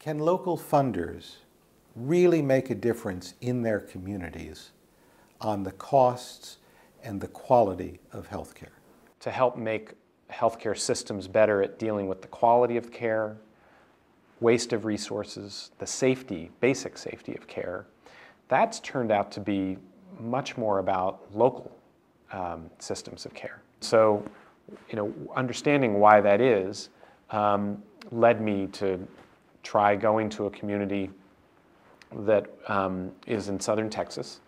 Can local funders really make a difference in their communities on the costs and the quality of healthcare? To help make healthcare systems better at dealing with the quality of care, waste of resources, the safety, basic safety of care, that's turned out to be much more about local systems of care. So, understanding why that is led me to try going to a community that is in southern Texas,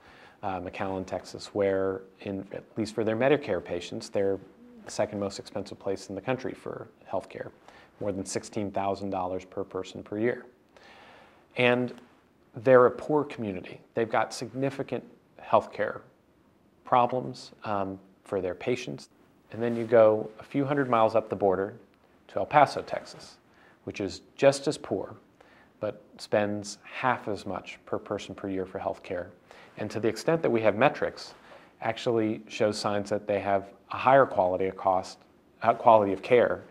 McAllen, Texas, where, at least for their Medicare patients, they're the second most expensive place in the country for healthcare, more than $16,000 per person per year. And they're a poor community. They've got significant healthcare problems for their patients. And then you go a few hundred miles up the border to El Paso, Texas, which is just as poor, but spends half as much per person per year for healthcare. And to the extent that we have metrics, actually shows signs that they have a higher quality of care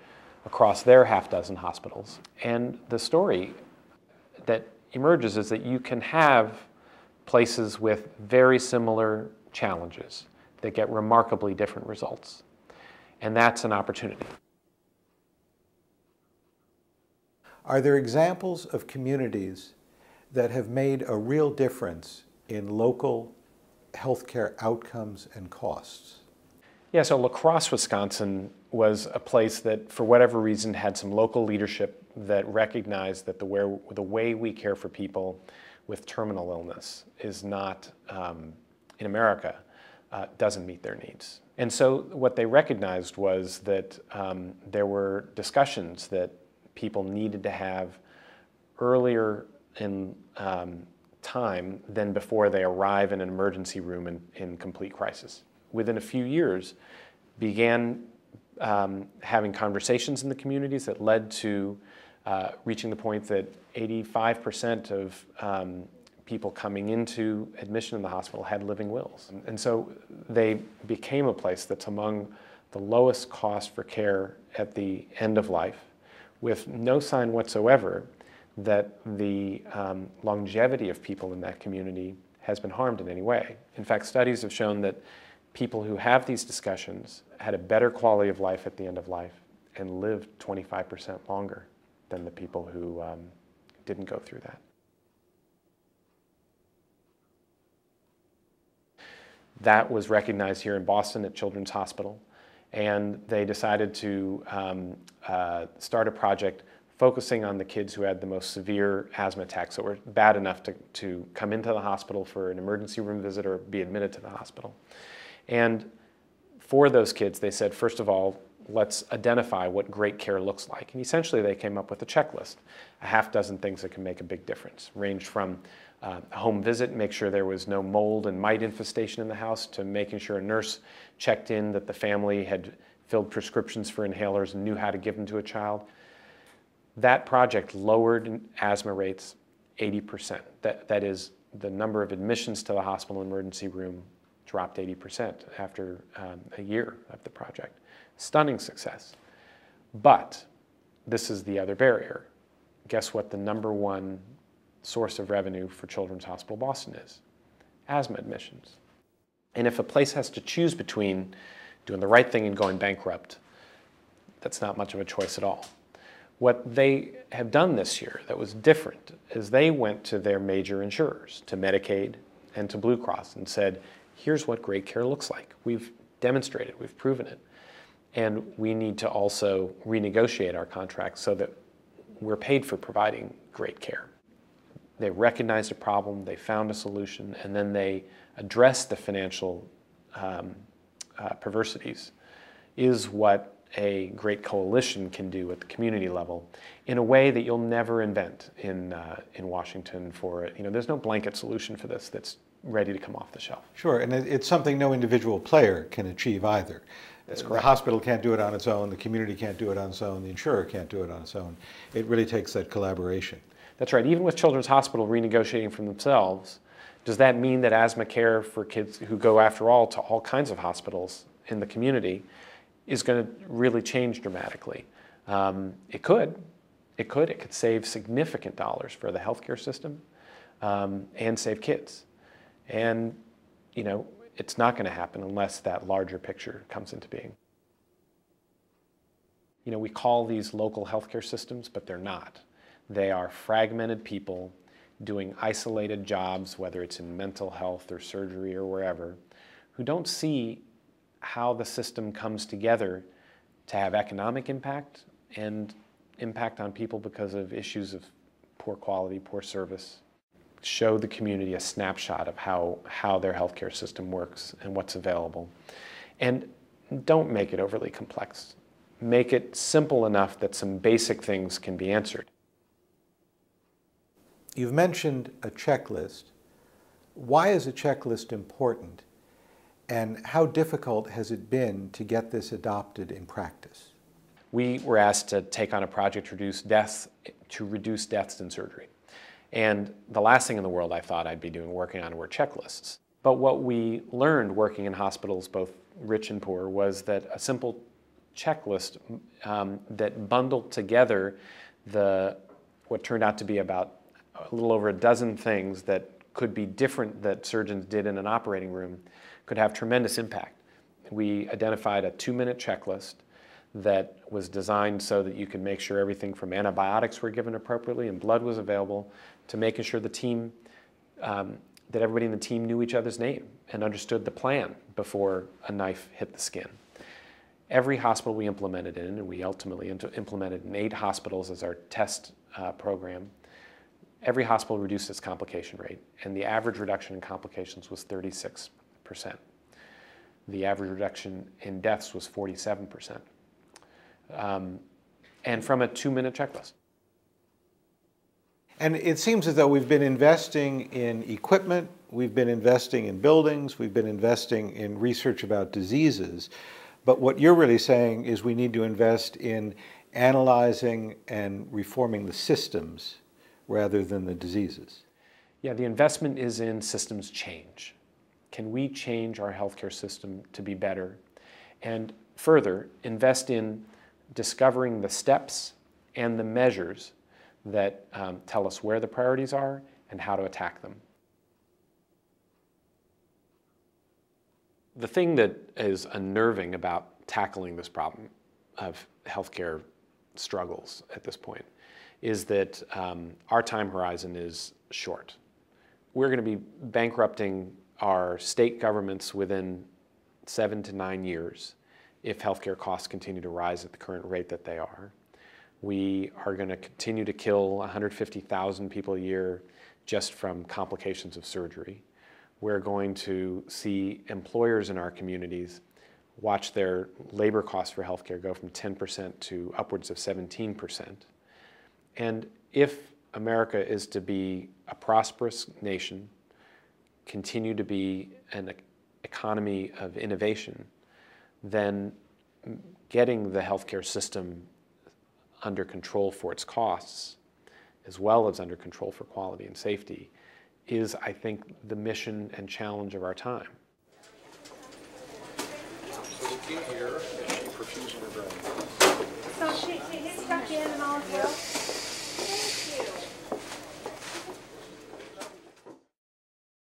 across their half dozen hospitals. And the story that emerges is that you can have places with very similar challenges that get remarkably different results. And that's an opportunity. Are there examples of communities that have made a real difference in local healthcare outcomes and costs? Yeah, so La Crosse, Wisconsin was a place that, for whatever reason, had some local leadership that recognized that the way we care for people with terminal illness is not, in America, doesn't meet their needs. And so what they recognized was that there were discussions that people needed to have earlier in time than before they arrive in an emergency room in complete crisis. Within a few years, began having conversations in the communities that led to reaching the point that 85% of people coming into admission in the hospital had living wills. And so they became a place that's among the lowest cost for care at the end of life, with no sign whatsoever that the longevity of people in that community has been harmed in any way. In fact, studies have shown that people who have these discussions had a better quality of life at the end of life and lived 25% longer than the people who didn't go through that. That was recognized here in Boston at Children's Hospital, and they decided to start a project focusing on the kids who had the most severe asthma attacks that were bad enough to come into the hospital for an emergency room visit or be admitted to the hospital. And for those kids, they said, first of all, let's identify what great care looks like. And essentially, they came up with a checklist, a half dozen things that can make a big difference, ranged from a home visit, make sure there was no mold and mite infestation in the house, to making sure a nurse checked in that the family had filled prescriptions for inhalers and knew how to give them to a child. That project lowered asthma rates 80%. That is, the number of admissions to the hospital emergency room dropped 80% after a year of the project. Stunning success. But this is the other barrier. Guess what the #1 source of revenue for Children's Hospital Boston is? Asthma admissions. And if a place has to choose between doing the right thing and going bankrupt, that's not much of a choice at all. What they have done this year that was different is they went to their major insurers, to Medicaid and to Blue Cross, and said, here's what great care looks like. We've demonstrated, we've proven it. And we need to also renegotiate our contracts so that we're paid for providing great care. They recognized a problem, they found a solution, and then they addressed the financial perversities, is what a great coalition can do at the community level in a way that you'll never invent in Washington for, there's no blanket solution for this that's ready to come off the shelf. Sure, and it's something no individual player can achieve either. That's correct. The hospital can't do it on its own, the community can't do it on its own, the insurer can't do it on its own. It really takes that collaboration. That's right. Even with Children's Hospital renegotiating for themselves, does that mean that asthma care for kids who go, after all, to all kinds of hospitals in the community is going to really change dramatically? It could, It could save significant dollars for the healthcare system and save kids. And, you know, it's not going to happen unless that larger picture comes into being. You know, we call these local healthcare systems, but they're not. They are fragmented people doing isolated jobs, whether it's in mental health or surgery or wherever, who don't see how the system comes together to have economic impact and impact on people because of issues of poor quality, poor service. Show the community a snapshot of how their healthcare system works and what's available. And don't make it overly complex. Make it simple enough that some basic things can be answered. You've mentioned a checklist. Why is a checklist important? And how difficult has it been to get this adopted in practice? We were asked to take on a project to reduce deaths in surgery. And the last thing in the world I thought I'd be working on were checklists. But what we learned working in hospitals, both rich and poor, was that a simple checklist that bundled together what turned out to be about a little over a dozen things that could be different that surgeons did in an operating room could have tremendous impact. We identified a 2-minute checklist that was designed so that you could make sure everything from antibiotics were given appropriately and blood was available to making sure the team, that everybody in the team knew each other's name and understood the plan before a knife hit the skin. Every hospital we implemented in, and we ultimately implemented in 8 hospitals as our test program, every hospital reduced its complication rate, and the average reduction in complications was 36%. The average reduction in deaths was 47%. And from a 2-minute checklist. And it seems as though we've been investing in equipment, we've been investing in buildings, we've been investing in research about diseases, but what you're really saying is we need to invest in analyzing and reforming the systems rather than the diseases. Yeah, the investment is in systems change. Can we change our healthcare system to be better? And further, invest in discovering the steps and the measures that tell us where the priorities are and how to attack them. The thing that is unnerving about tackling this problem of healthcare struggles at this point is that our time horizon is short. We're going to be bankrupting our state governments within 7 to 9 years if healthcare costs continue to rise at the current rate that they are. We are going to continue to kill 150,000 people a year just from complications of surgery. We're going to see employers in our communities watch their labor costs for healthcare go from 10% to upwards of 17%. And if America is to be a prosperous nation, continue to be an economy of innovation, then getting the healthcare system under control for its costs, as well as under control for quality and safety, is, I think, the mission and challenge of our time. So the key here is she perfusing her brain. So she's stuck in and all as well?